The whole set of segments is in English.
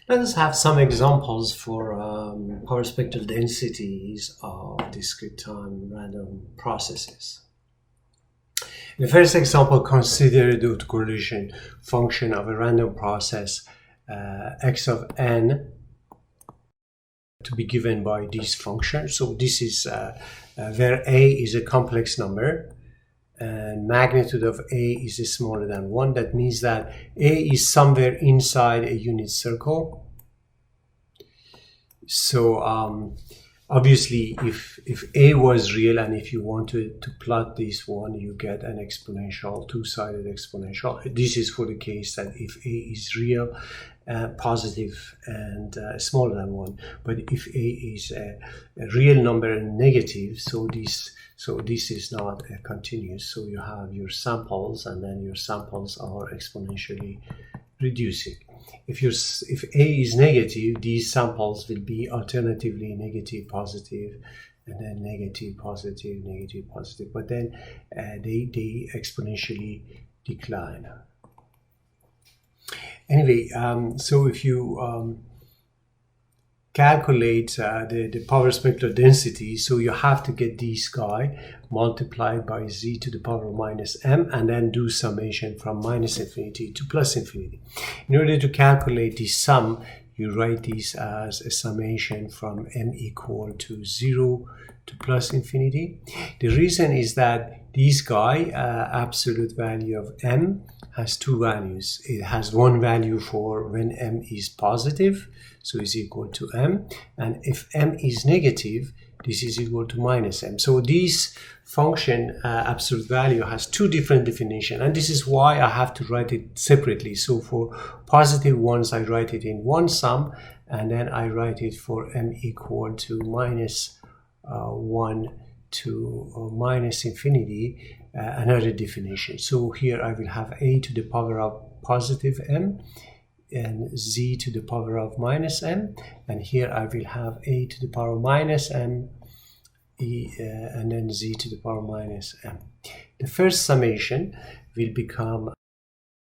Let us have some examples for power spectral densities of discrete time random processes. In the first example, consider the autocorrelation function of a random process x of n to be given by this function. So this is where a is a complex number and magnitude of a is smaller than 1. That means that a is somewhere inside a unit circle. So obviously if a was real, and if you wanted to plot this one, you get an exponential, two-sided exponential. This is for the case that if a is real, positive and smaller than 1. But if a is a real number and negative, so this is not continuous. So you have your samples, and then your samples are exponentially reducing. If a is negative, these samples will be alternatively negative, positive, and then negative, positive, negative, positive. But then they exponentially decline. Anyway, so if you calculate the power spectral density, so you have to get this guy multiplied by z to the power minus m, and then do summation from minus infinity to plus infinity. In order to calculate this sum, you write this as a summation from m equal to 0 to plus infinity. The reason is that this guy, absolute value of m, has two values. It has one value for when m is positive, so is equal to m, and if m is negative, this is equal to minus m. So this function, absolute value, has two different definitions, and this is why I have to write it separately. So for positive ones, I write it in one sum, and then I write it for m equal to minus 1 to minus infinity, another definition. So here I will have a to the power of positive m and z to the power of minus m, and here I will have a to the power minus m and then z to the power minus m. The first summation will become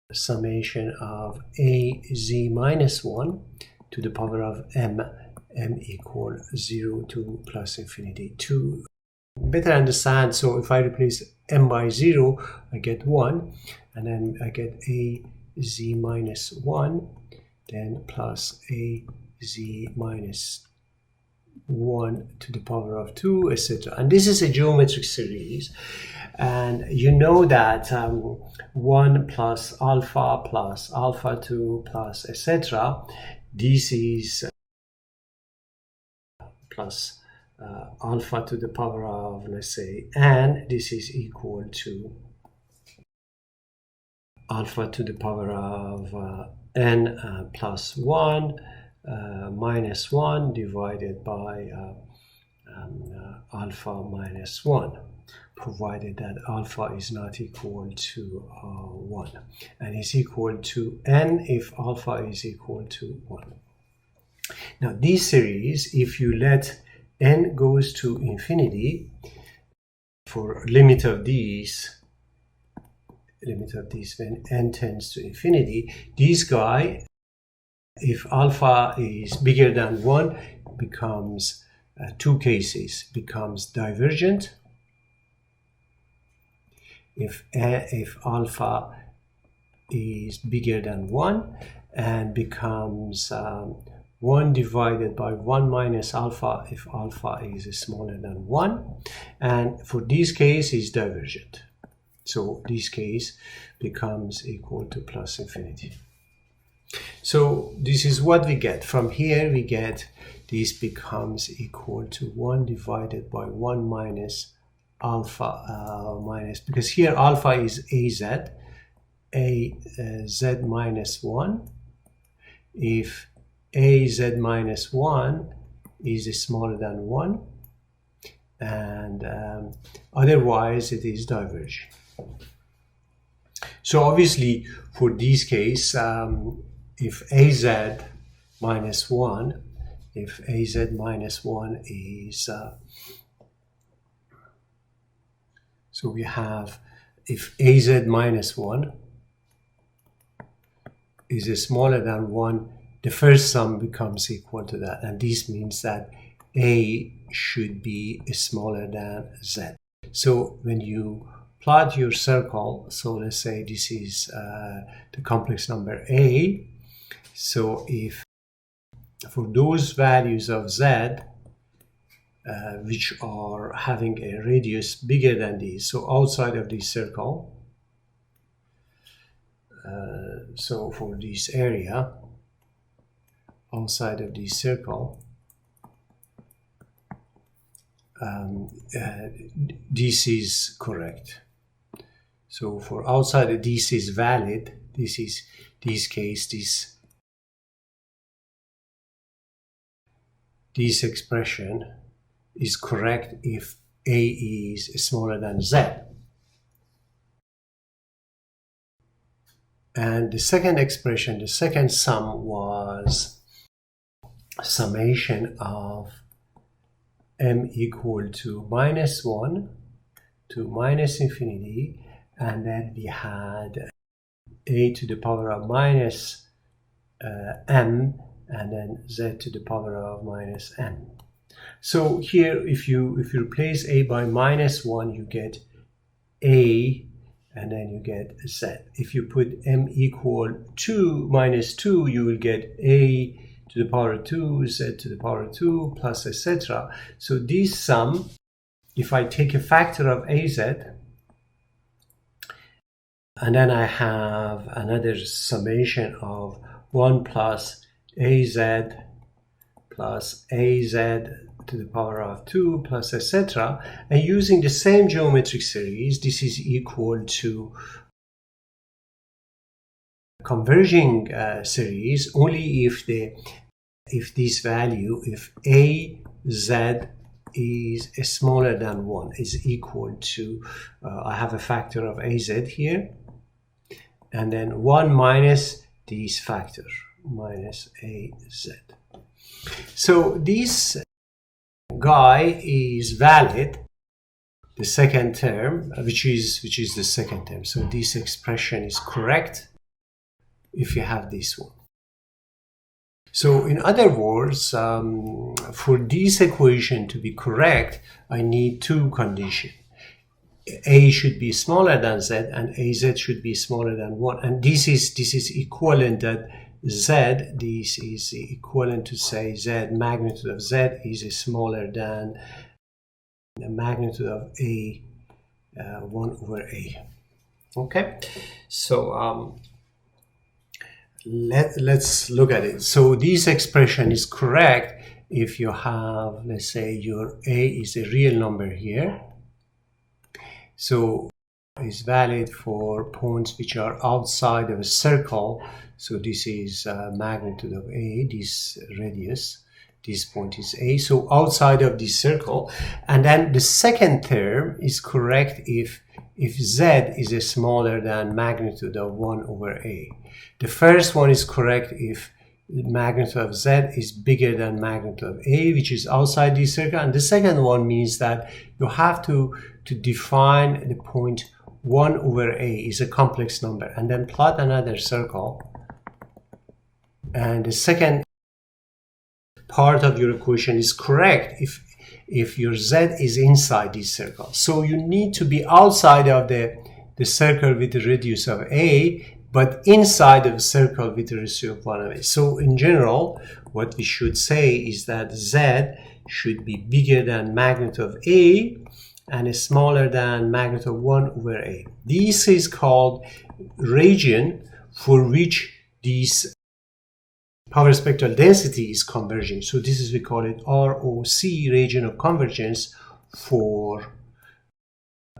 a summation of a z minus 1 to the power of m equal 0 to plus infinity. To better understand, so if I replace m by 0, I get 1, and then I get a z minus 1, then plus a z minus 1 to the power of 2, etc. And this is a geometric series, and you know that 1 plus alpha 2 plus etc. This is plus alpha to the power of, let's say, n. This is equal to alpha to the power of n plus 1 minus 1 divided by alpha minus 1, provided that alpha is not equal to 1, and is equal to n if alpha is equal to 1. Now this series, if you let n goes to infinity, for limit of these when n tends to infinity, this guy, if alpha is bigger than 1, becomes two cases, becomes divergent. If alpha is bigger than 1, and becomes 1 divided by 1 minus alpha if alpha is smaller than 1, and for this case is divergent. So this case becomes equal to plus infinity. So this is what we get. From here we get this becomes equal to 1 divided by 1 minus alpha minus, because here alpha is z minus 1. If az minus 1 is smaller than 1, and otherwise it is divergent. So obviously for this case, if az minus 1, is so we have, if az minus 1 is smaller than 1, the first sum becomes equal to that. And this means that A should be smaller than Z. So when you plot your circle, so let's say this is the complex number A. So if for those values of Z, which are having a radius bigger than these, so outside of this circle, so for this area, outside of this circle, this is correct. So for outside, this is valid. This is this case, this expression is correct if A is smaller than Z. And the second expression, the second sum, was summation of m equal to -1 to -infinity, and then we had a to the power of minus m, and then z to the power of minus n. So here, if you replace a by -1, you get a, and then you get z. If you put m equal to -2, you will get a to the power 2, z to the power 2, plus etc. So this sum, if I take a factor of az, and then I have another summation of 1 plus az plus az to the power of 2 plus etc. And using the same geometric series, this is equal to converging series only if this value, if az is smaller than 1, is equal to, I have a factor of az here, and then 1 minus this factor, minus az. So this guy is valid, the second term, which is the second term. So this expression is correct if you have this one. So in other words, for this equation to be correct, I need two conditions. A should be smaller than z, and az should be smaller than 1. And this is equivalent that z, this is equivalent to say z, magnitude of z is smaller than the magnitude of a, 1 over a. Okay, so let's look at it. So this expression is correct if you have, let's say, your a is a real number here. So it's valid for points which are outside of a circle. So this is magnitude of a, this radius, this point is a, so outside of this circle. And then the second term is correct if z is smaller than magnitude of 1 over a. The first one is correct if magnitude of z is bigger than magnitude of a, which is outside this circle. And the second one means that you have to define the point 1 over a is a complex number, and then plot another circle. And the second part of your equation is correct if your z is inside this circle. So you need to be outside of the circle with the radius of a, but inside of the circle with the radius of 1 of a. So in general, what we should say is that z should be bigger than magnitude of a and smaller than magnitude of 1 over a. This is called region for which this power spectral density is converging. So this is, we call it ROC, region of convergence, for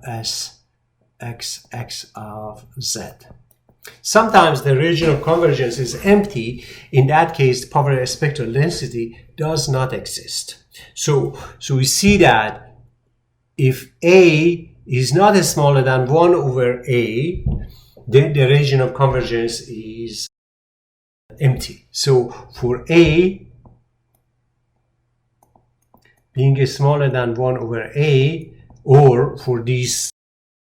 Sxx of z. Sometimes the region of convergence is empty. In that case, the power spectral density does not exist. So we see that if a is not smaller than 1 over a, then the region of convergence is empty. So for a being smaller than 1 over a, or for this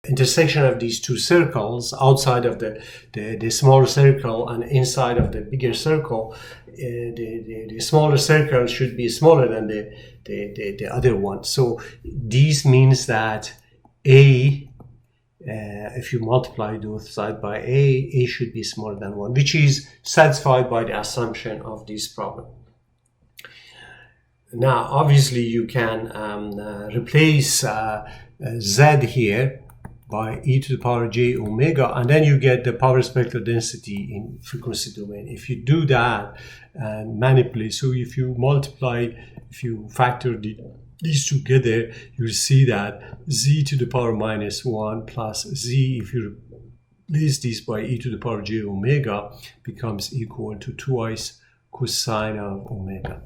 intersection of these two circles outside of the small circle and inside of the bigger circle, the smaller circle should be smaller than the other one. So this means that A, if you multiply both sides by A should be smaller than 1, which is satisfied by the assumption of this problem. Now, obviously, you can replace Z here by e to the power j omega, and then you get the power spectral density in frequency domain. If you do that and manipulate, so if you multiply, if you factor these together, you'll see that z to the power minus 1 plus z, if you replace this by e to the power j omega, becomes equal to twice cosine of omega.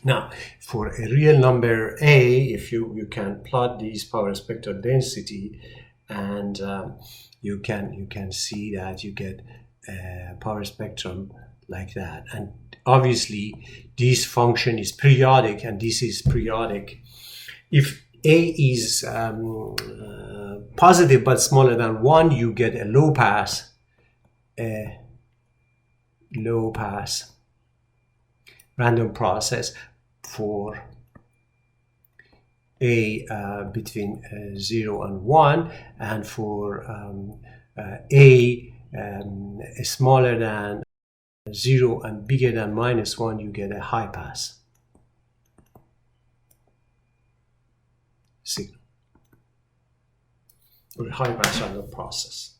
Now, for a real number A, if you can plot these power spectral density, and you can see that you get a power spectrum like that. And obviously, this function is periodic, and this is periodic. If A is positive but smaller than 1, you get a low pass random process for A between 0 and 1, and for A smaller than 0 and bigger than minus 1, you get a high pass signal or high pass random process.